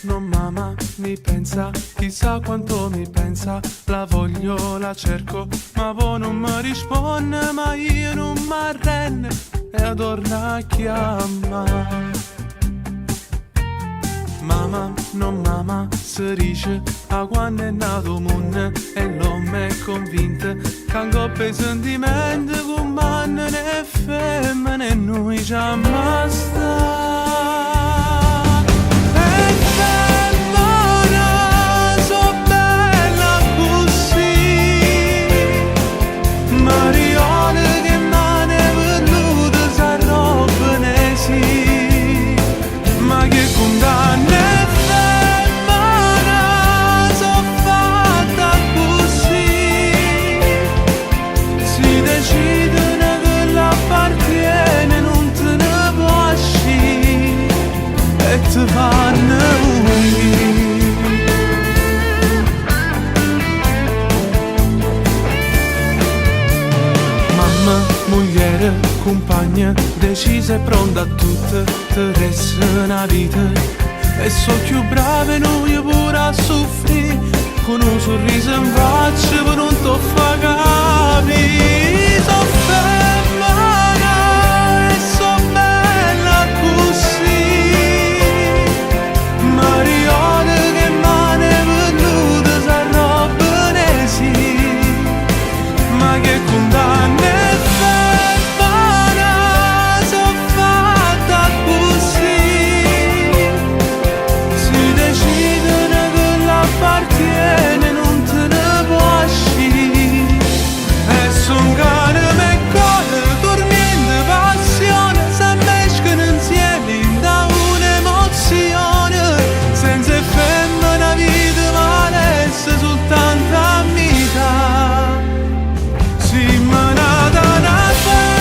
Mamma, mi pensa, chissà quanto mi pensa. La voglio, la cerco, ma poi non mi risponde. Ma io non mi arrendo e adorna a chiama. Mamma, si dice a quando è nato mondo e l'uomo è convinto che angoppa i sentimenti con manne e femmine e noi ci ammazza. Mamma, moglie, compagna, decisa e pronta a tutto, ti resta una vita. E so più brave noi pure a soffrire, con un sorriso in faccia per non toffa capire. So femmina e so bella così. Marione che mane venute s'arrobbene sì. Ma che condanna è femmina, so fatta così. Si decide che l'appartiene, non te ne può uscire. E son cane me cuore, dormiente passione, s'ammescano insieme da un'emozione. Senza femmina vita valesse soltanto amica. Si manata una femmina.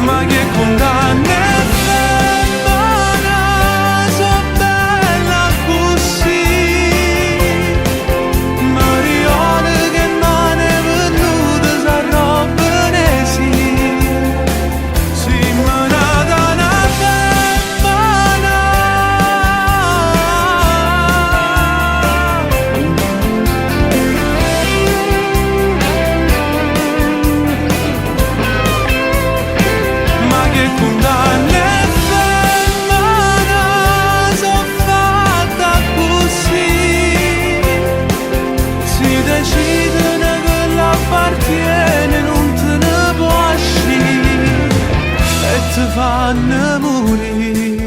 Ma che condanna è femmina, so bella così. Marione che mane venute s'arrobbene sì. Si manata una femmina. Ma che condanna è femmina, so fatta così. Si decide che l'appartiene, non te ne può uscire e ti fanno morire.